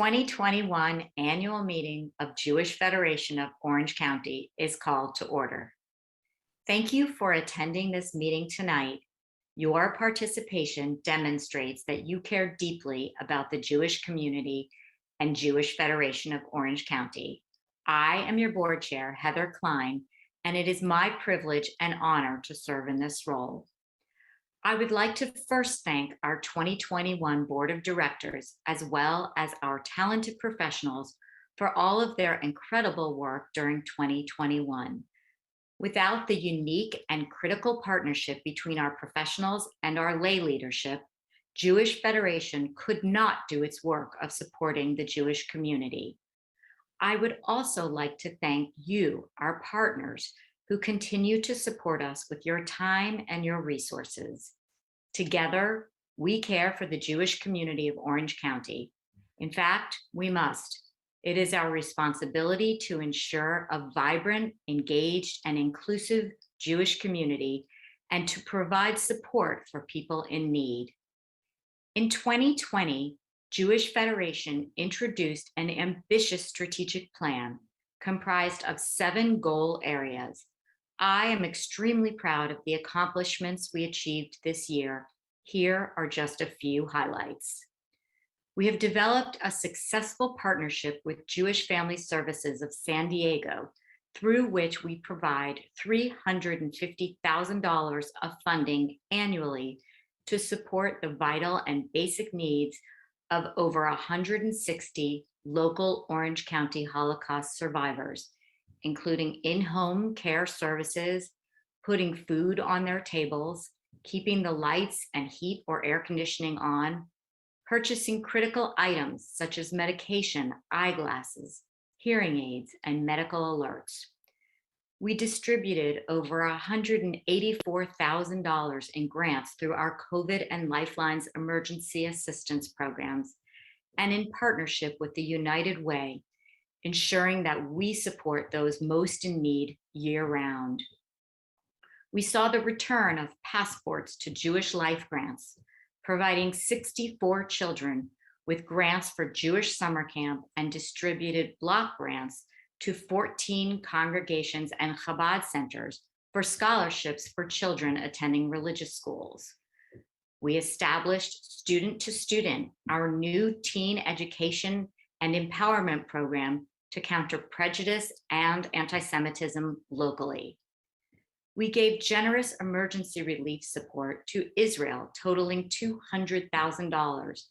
2021 annual meeting of Jewish Federation of Orange County is called to order. Thank you for attending this meeting tonight. Your participation demonstrates that you care deeply about the Jewish community and Jewish Federation of Orange County. I am your board chair, Heather Klein, and it is my privilege and honor to serve in this role. I would like to first thank our 2021 Board of Directors, as well as our talented professionals for all of their incredible work during 2021. Without the unique and critical partnership between our professionals and our lay leadership, Jewish Federation could not do its work of supporting the Jewish community. I would also like to thank you, our partners, who continue to support us with your time and your resources. Together, we care for the Jewish community of Orange County. In fact, we must. It is our responsibility to ensure a vibrant, engaged, and inclusive Jewish community and to provide support for people in need. In 2020, Jewish Federation introduced an ambitious strategic plan comprised of 7 goal areas. I am extremely proud of the accomplishments we achieved this year. Here are just a few highlights. We have developed a successful partnership with Jewish Family Services of San Diego, through which we provide $350,000 of funding annually to support the vital and basic needs of over 160 local Orange County Holocaust survivors, including in-home care services, putting food on their tables, keeping the lights and heat or air conditioning on, purchasing critical items such as medication, eyeglasses, hearing aids, and medical alerts. We distributed over $184,000 in grants through our COVID and Lifelines emergency assistance programs and in partnership with the United Way, ensuring that we support those most in need year-round. We saw the return of passports to Jewish Life grants, providing 64 children with grants for Jewish summer camp and distributed block grants to 14 congregations and Chabad centers for scholarships for children attending religious schools. We established Student to Student, our new teen education and empowerment program to counter prejudice and anti-Semitism locally. We gave generous emergency relief support to Israel, totaling $200,000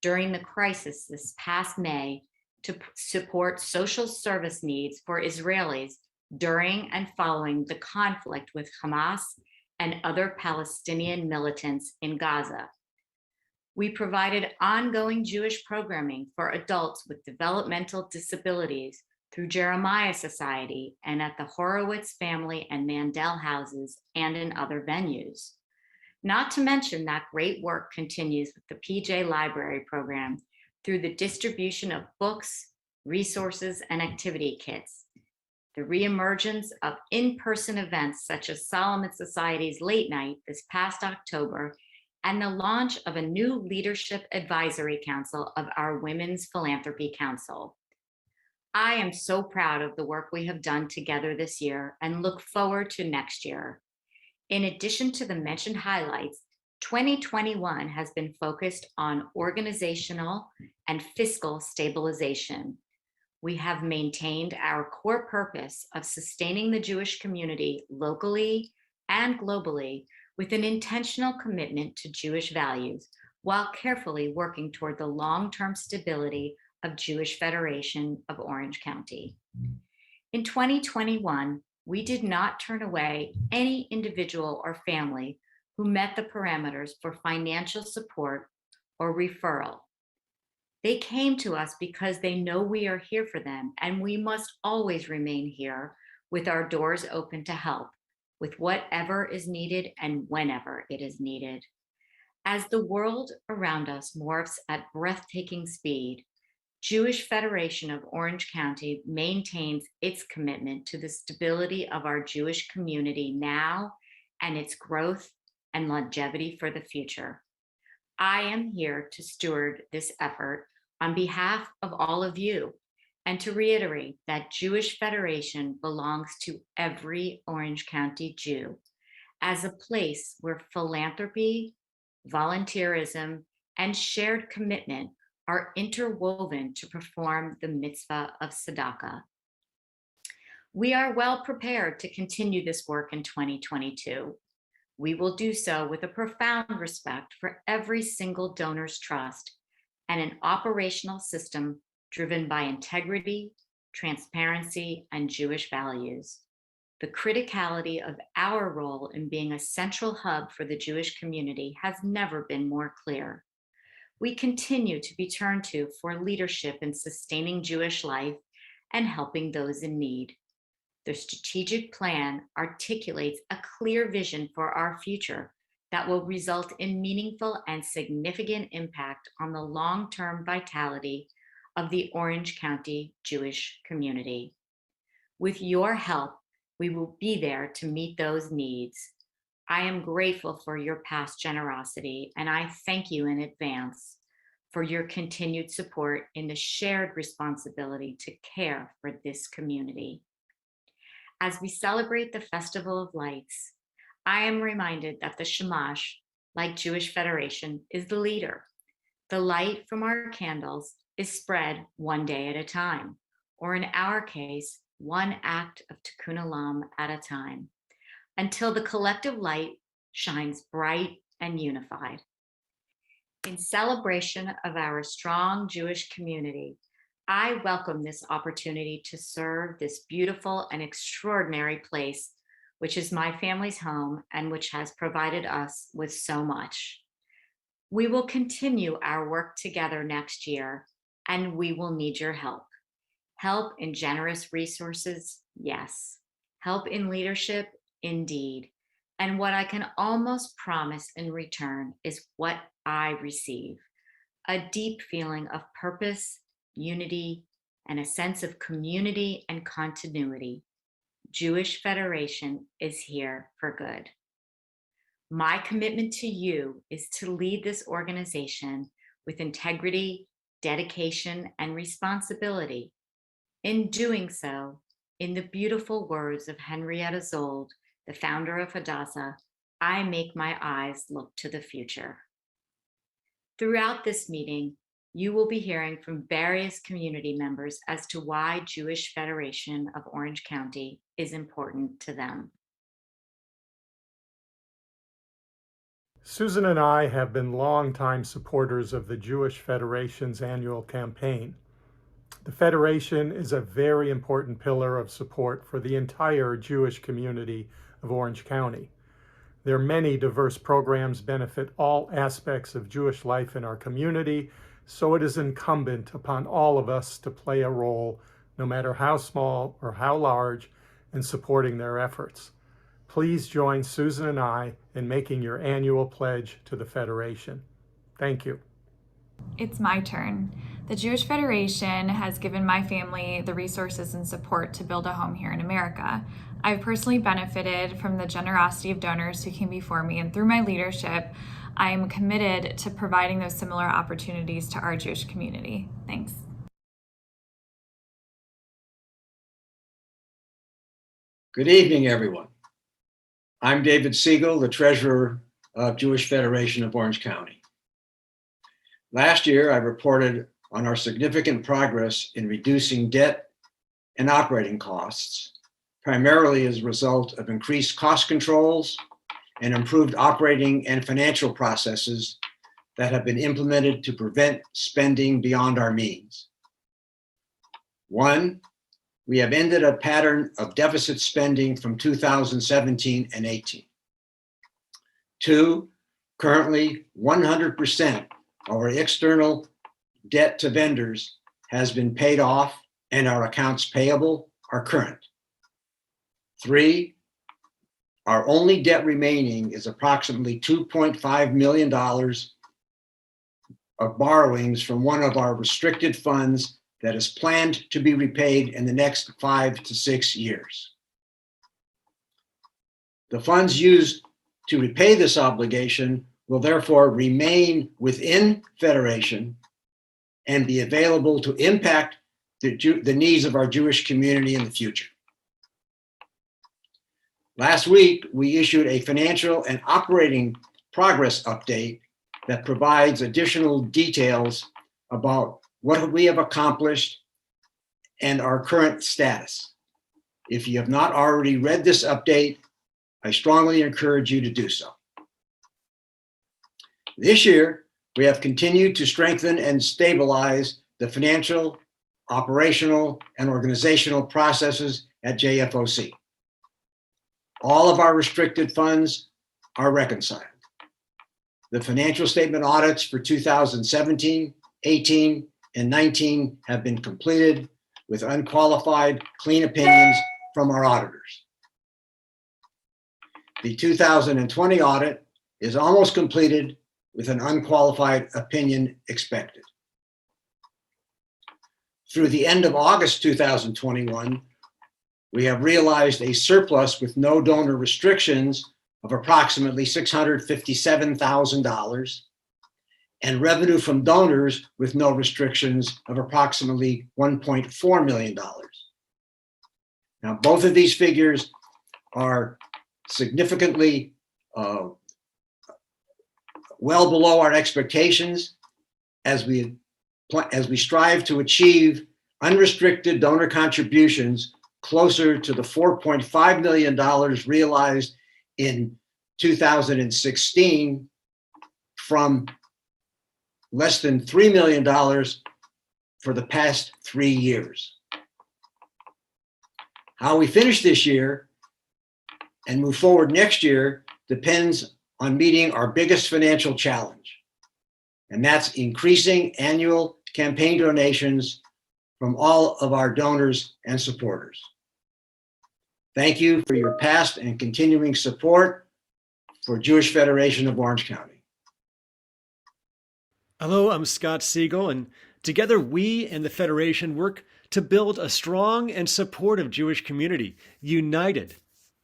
during the crisis this past May to support social service needs for Israelis during and following the conflict with Hamas and other Palestinian militants in Gaza. We provided ongoing Jewish programming for adults with developmental disabilities through Jeremiah Society and at the Horowitz Family and Mandel houses and in other venues. Not to mention that great work continues with the PJ Library program through the distribution of books, resources, and activity kits, the reemergence of in-person events such as Solomon Society's Late Night this past October, and the launch of a new leadership advisory council of our Women's Philanthropy Council. I am so proud of the work we have done together this year and look forward to next year. In addition to the mentioned highlights, 2021 has been focused on organizational and fiscal stabilization. We have maintained our core purpose of sustaining the Jewish community locally and globally with an intentional commitment to Jewish values while carefully working toward the long-term stability of Jewish Federation of Orange County. In 2021, we did not turn away any individual or family who met the parameters for financial support or referral. They came to us because they know we are here for them, and we must always remain here with our doors open to help with whatever is needed and whenever it is needed. As the world around us morphs at breathtaking speed, Jewish Federation of Orange County maintains its commitment to the stability of our Jewish community now and its growth and longevity for the future. I am here to steward this effort On behalf of all of you, and to reiterate that Jewish Federation belongs to every Orange County Jew as a place where philanthropy, volunteerism, and shared commitment are interwoven to perform the mitzvah of tzedakah. We are well prepared to continue this work in 2022. We will do so with a profound respect for every single donor's trust and an operational system driven by integrity, transparency, and Jewish values. The criticality of our role in being a central hub for the Jewish community has never been more clear. We continue to be turned to for leadership in sustaining Jewish life and helping those in need. The strategic plan articulates a clear vision for our future that will result in meaningful and significant impact on the long-term vitality of the Orange County Jewish community. With your help, we will be there to meet those needs. I am grateful for your past generosity, and I thank you in advance for your continued support in the shared responsibility to care for this community. As we celebrate the Festival of Lights, I am reminded that the Shamash, like Jewish Federation, is the leader. The light from our candles is spread one day at a time, or in our case, one act of tikkun olam at a time, until the collective light shines bright and unified. In celebration of our strong Jewish community, I welcome this opportunity to serve this beautiful and extraordinary place, which is my family's home and which has provided us with so much. We will continue our work together next year, and we will need your help. Help in generous resources, yes. Help in leadership, indeed. And what I can almost promise in return is what I receive: a deep feeling of purpose, unity, and a sense of community and continuity. Jewish Federation is here for good. My commitment to you is to lead this organization with integrity, dedication, and responsibility. In doing so, in the beautiful words of Henrietta Zold, the founder of Hadassah, I make my eyes look to the future. Throughout this meeting, you will be hearing from various community members as to why Jewish Federation of Orange County is important to them. Susan and I have been longtime supporters of the Jewish Federation's annual campaign. The Federation is a very important pillar of support for the entire Jewish community of Orange County. Their many diverse programs benefit all aspects of Jewish life in our community, so it is incumbent upon all of us to play a role, no matter how small or how large, in supporting their efforts. Please join Susan and I in making your annual pledge to the Federation. Thank you. It's my turn. The Jewish Federation has given my family the resources and support to build a home here in America. I've personally benefited from the generosity of donors who came before me, and through my leadership, I am committed to providing those similar opportunities to our Jewish community. Thanks. Good evening, everyone. I'm David Siegel, the treasurer of Jewish Federation of Orange County. Last year, I reported on our significant progress in reducing debt and operating costs, primarily as a result of increased cost controls and improved operating and financial processes that have been implemented to prevent spending beyond our means. One, we have ended a pattern of deficit spending from 2017 and 18. Two, currently 100% of our external debt to vendors has been paid off and our accounts payable are current. Three, our only debt remaining is approximately $2.5 million of borrowings from one of our restricted funds that is planned to be repaid in the next 5 to 6 years. The funds used to repay this obligation will therefore remain within Federation and be available to impact the needs of our Jewish community in the future. Last week, we issued a financial and operating progress update that provides additional details about what we have accomplished and our current status. If you have not already read this update, I strongly encourage you to do so. This year, we have continued to strengthen and stabilize the financial, operational, and organizational processes at JFOC. All of our restricted funds are reconciled. The financial statement audits for 2017, 18, and 19 have been completed with unqualified, clean opinions from our auditors. The 2020 audit is almost completed with an unqualified opinion expected. Through the end of August 2021, we have realized a surplus with no donor restrictions of approximately $657,000 and revenue from donors with no restrictions of approximately $1.4 million. Now, both of these figures are significantly well below our expectations as we strive to achieve unrestricted donor contributions closer to the $4.5 million realized in 2016 from less than $3 million for the past 3 years. How we finish this year and move forward next year depends on meeting our biggest financial challenge, and that's increasing annual campaign donations from all of our donors and supporters. Thank you for your past and continuing support for Jewish Federation of Orange County. Hello, I'm Scott Siegel, and together we and the Federation work to build a strong and supportive Jewish community, united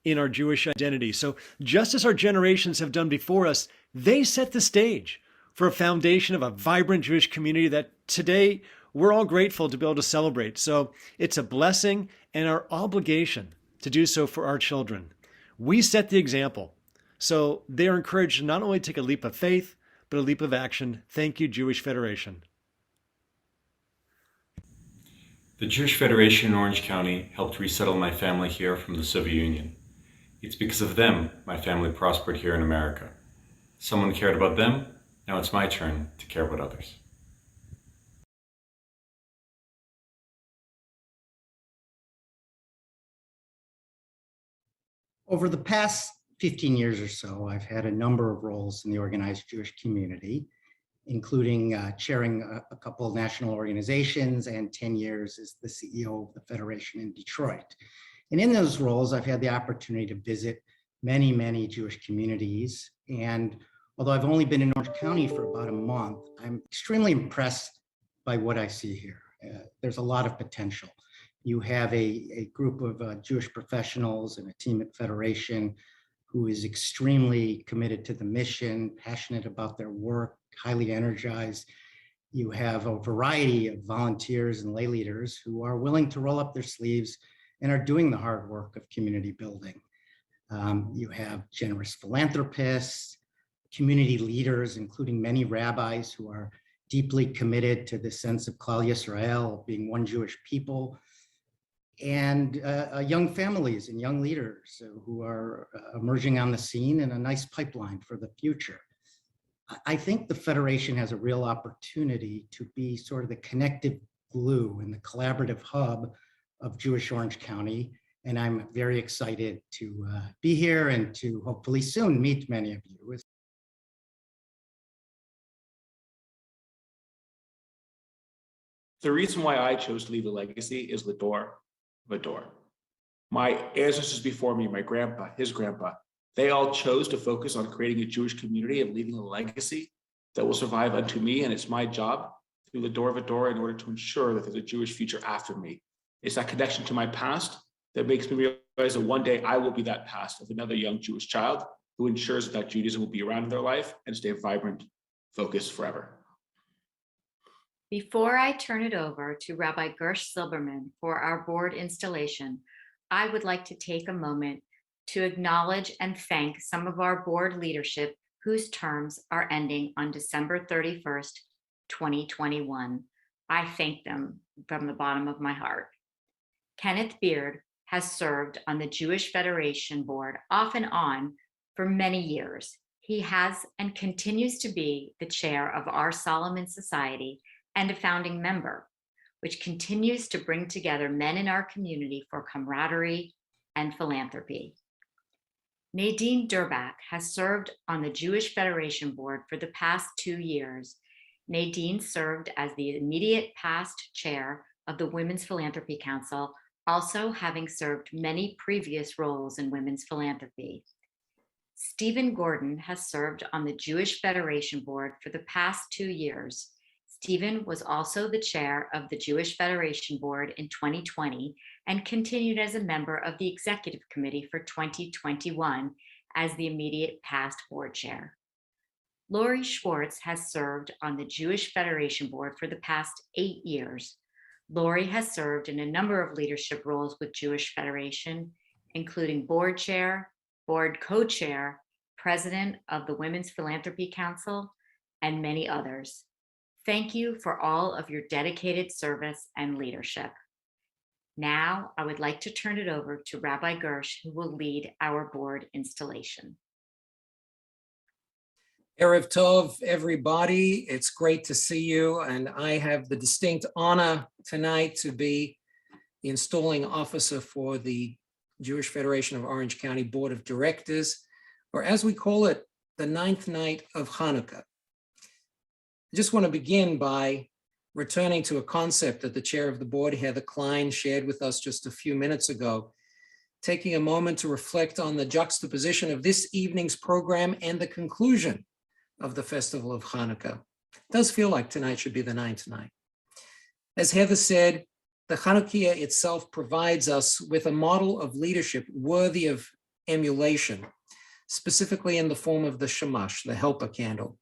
in our Jewish identity. So just as our generations have done before us, they set the stage for a foundation of a vibrant Jewish community that today we're all grateful to be able to celebrate. So it's a blessing and our obligation to do so for our children. We set the example. So they are encouraged to not only take a leap of faith, but a leap of action. Thank you, Jewish Federation. The Jewish Federation in Orange County helped resettle my family here from the Soviet Union. It's because of them my family prospered here in America. Someone cared about them, now it's my turn to care about others. Over the past 15 years or so, I've had a number of roles in the organized Jewish community, including chairing a couple of national organizations and 10 years as the CEO of the Federation in Detroit. And in those roles, I've had the opportunity to visit many, many Jewish communities. And although I've only been in Orange County for about a month, I'm extremely impressed by what I see here. There's a lot of potential. You have a group of Jewish professionals and a team at Federation who is extremely committed to the mission, passionate about their work, highly energized. You have a variety of volunteers and lay leaders who are willing to roll up their sleeves and are doing the hard work of community building. You have generous philanthropists, community leaders, including many rabbis who are deeply committed to the sense of Klal Yisrael, being one Jewish people, and young families and young leaders who are emerging on the scene, and a nice pipeline for the future. I think the Federation has a real opportunity to be sort of the connective glue and the collaborative hub of Jewish Orange County. And I'm very excited to be here and to hopefully soon meet many of you. The reason why I chose to leave a legacy is Lador Vador. My ancestors before me, my grandpa, his grandpa, they all chose to focus on creating a Jewish community and leaving a legacy that will survive unto me. And it's my job through Lador Vador in order to ensure that there's a Jewish future after me. It's that connection to my past that makes me realize that one day I will be that past of another young Jewish child who ensures that Judaism will be around in their life and stay vibrant, focused forever. Before I turn it over to Rabbi Gersh Silberman for our board installation, I would like to take a moment to acknowledge and thank some of our board leadership whose terms are ending on December 31st, 2021. I thank them from the bottom of my heart. Kenneth Beard has served on the Jewish Federation Board off and on for many years. He has and continues to be the chair of our Solomon Society and a founding member, which continues to bring together men in our community for camaraderie and philanthropy. Nadine Durbach has served on the Jewish Federation Board for the past 2 years. Nadine served as the immediate past chair of the Women's Philanthropy Council, also having served many previous roles in women's philanthropy. Stephen Gordon has served on the Jewish Federation Board for the past 2 years. Stephen was also the chair of the Jewish Federation Board in 2020 and continued as a member of the Executive Committee for 2021 as the immediate past board chair. Lori Schwartz has served on the Jewish Federation Board for the past 8 years. Lori has served in a number of leadership roles with Jewish Federation, including board chair, board co-chair, president of the Women's Philanthropy Council, and many others. Thank you for all of your dedicated service and leadership. Now, I would like to turn it over to Rabbi Gersh, who will lead our board installation. Erev Tov, everybody. It's great to see you. And I have the distinct honor tonight to be the installing officer for the Jewish Federation of Orange County Board of Directors, or as we call it, the 9th night of Hanukkah. I just want to begin by returning to a concept that the chair of the board, Heather Klein, shared with us just a few minutes ago, taking a moment to reflect on the juxtaposition of this evening's program and the conclusion of the festival of Hanukkah. It does feel like tonight should be the 9th night. As Heather said, the Chanukiah itself provides us with a model of leadership worthy of emulation, specifically in the form of the shamash, the helper candle.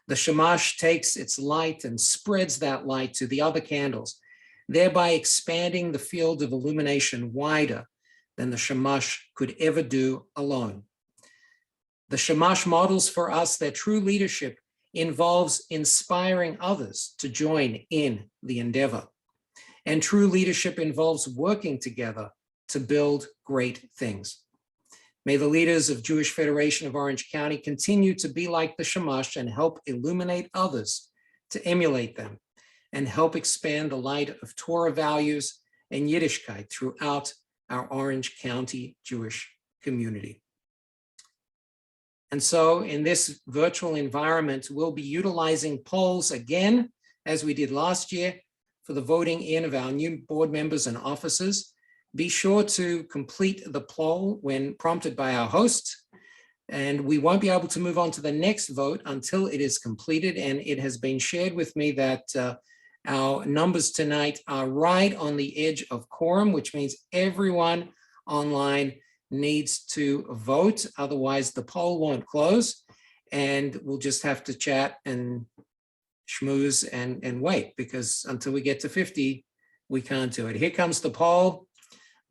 The shamash takes its light and spreads that light to the other candles, thereby expanding the field of illumination wider than the shamash could ever do alone. The shamash models for us that true leadership involves inspiring others to join in the endeavor. And true leadership involves working together to build great things. May the leaders of Jewish Federation of Orange County continue to be like the shamash and help illuminate others to emulate them and help expand the light of Torah values and Yiddishkeit throughout our Orange County Jewish community. And so in this virtual environment, we'll be utilizing polls again, as we did last year, for the voting in of our new board members and officers. Be sure to complete the poll when prompted by our host, and we won't be able to move on to the next vote until it is completed. And it has been shared with me that our numbers tonight are right on the edge of quorum, which means everyone online needs to vote. Otherwise, the poll won't close, and we'll just have to chat and schmooze and wait, because until we get to 50, we can't do it. Here comes the poll.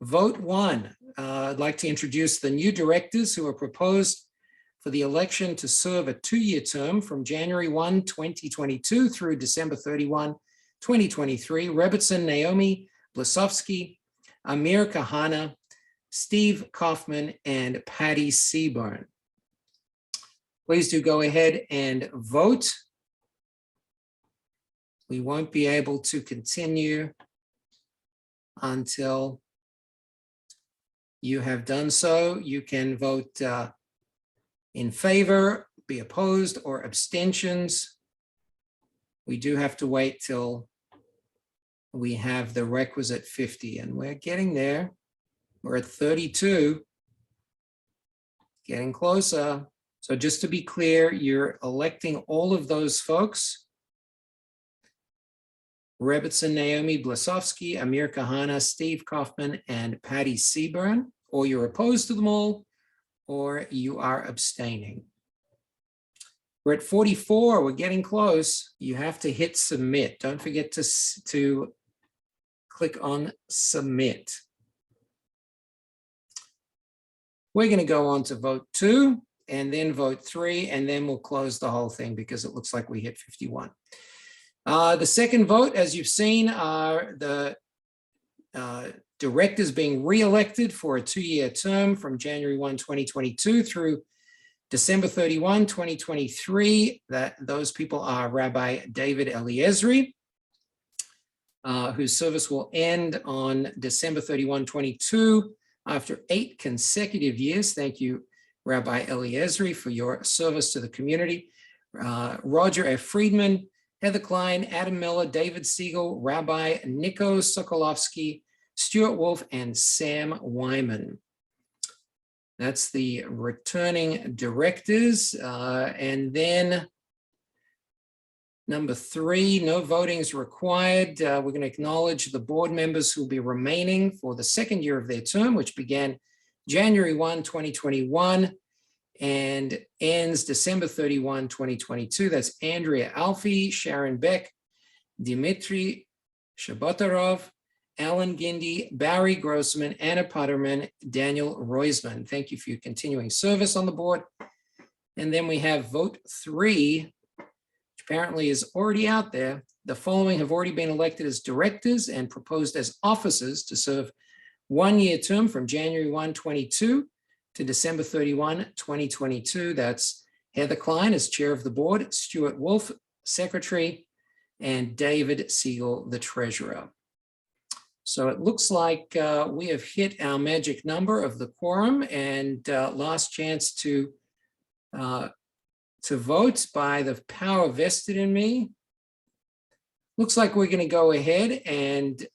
Vote 1. I'd like to introduce the new directors who are proposed for the election to serve a 2-year term from January 1, 2022 through December 31, 2023. Rebbetzin Naomi Blasovsky, Amir Kahana, Steve Kaufman, and Patty Seaburn. Please do go ahead and vote. We won't be able to continue until you have done so. You can vote in favor, be opposed, or abstentions. We do have to wait till we have the requisite 50, and we're getting there. We're at 32, getting closer. So just to be clear, you're electing all of those folks: Rebbetzin Naomi Blasovsky, Amir Kahana, Steve Kaufman, and Patty Seaburn, or you're opposed to them all, or you are abstaining. We're at 44. We're getting close. You have to hit submit. Don't forget to click on submit. We're going to go on to vote 2 and then vote 3, and then we'll close the whole thing because it looks like we hit 51. The second vote, as you've seen, are the directors being re-elected for a 2-year term from January 1, 2022 through December 31, 2023. Those people are Rabbi David Eliezri, whose service will end on December 31, 22, after 8 consecutive years. Thank you, Rabbi Eliezri, for your service to the community. Roger F. Friedman, Heather Klein, Adam Miller, David Siegel, Rabbi Nico Sokolovsky, Stuart Wolf, and Sam Wyman. That's the returning directors. And then number 3, no voting is required. We're going to acknowledge the board members who will be remaining for the second year of their term, which began January 1, 2021 and ends December 31, 2022. That's Andrea Alfie, Sharon Beck, Dmitry Shabotarov, Alan Gindi, Barry Grossman, Anna Potterman, Daniel Roisman. Thank you for your continuing service on the board. And then we have vote 3, which apparently is already out there. The following have already been elected as directors and proposed as officers to serve 1-year term from January 1, 22 to December 31, 2022. That's Heather Klein as chair of the board, Stuart Wolf, secretary, and David Siegel, the treasurer. So it looks like we have hit our magic number of the quorum, and last chance to vote by the power vested in me. Looks like we're going to go ahead and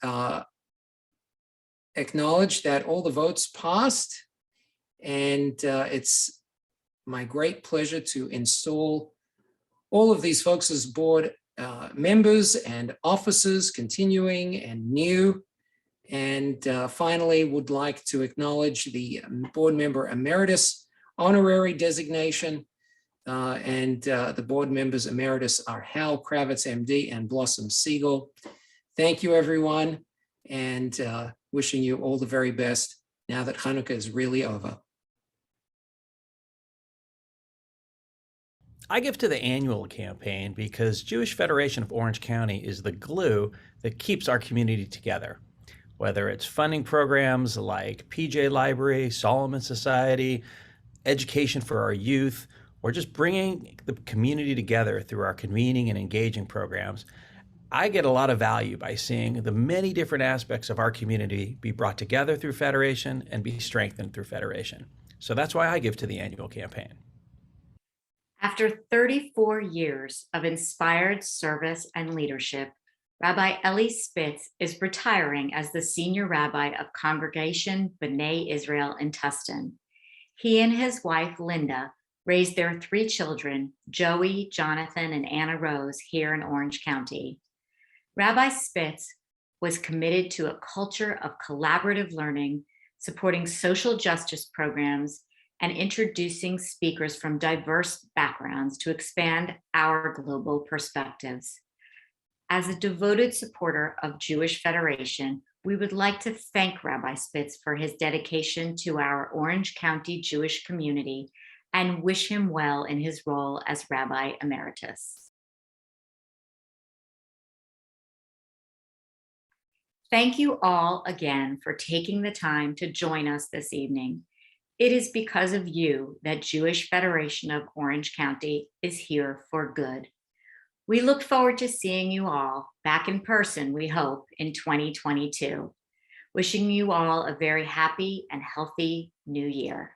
acknowledge that all the votes passed, and it's my great pleasure to install all of these folks as board members and officers, continuing and new. And finally, would like to acknowledge the board member emeritus honorary designation. The board members emeritus are Hal Kravitz, MD, and Blossom Siegel. Thank you, everyone, and wishing you all the very best now that Hanukkah is really over. I give to the annual campaign because Jewish Federation of Orange County is the glue that keeps our community together. Whether it's funding programs like PJ Library, Solomon Society, education for our youth, or just bringing the community together through our convening and engaging programs, I get a lot of value by seeing the many different aspects of our community be brought together through Federation and be strengthened through Federation. So that's why I give to the annual campaign. After 34 years of inspired service and leadership, Rabbi Eli Spitz is retiring as the senior rabbi of Congregation B'nai Israel in Tustin. He and his wife, Linda, raised their 3 children, Joey, Jonathan, and Anna Rose, here in Orange County. Rabbi Spitz was committed to a culture of collaborative learning, supporting social justice programs, and introducing speakers from diverse backgrounds to expand our global perspectives. As a devoted supporter of Jewish Federation, we would like to thank Rabbi Spitz for his dedication to our Orange County Jewish community and wish him well in his role as Rabbi Emeritus. Thank you all again for taking the time to join us this evening. It is because of you that Jewish Federation of Orange County is here for good. We look forward to seeing you all back in person, we hope, in 2022. Wishing you all a very happy and healthy new year.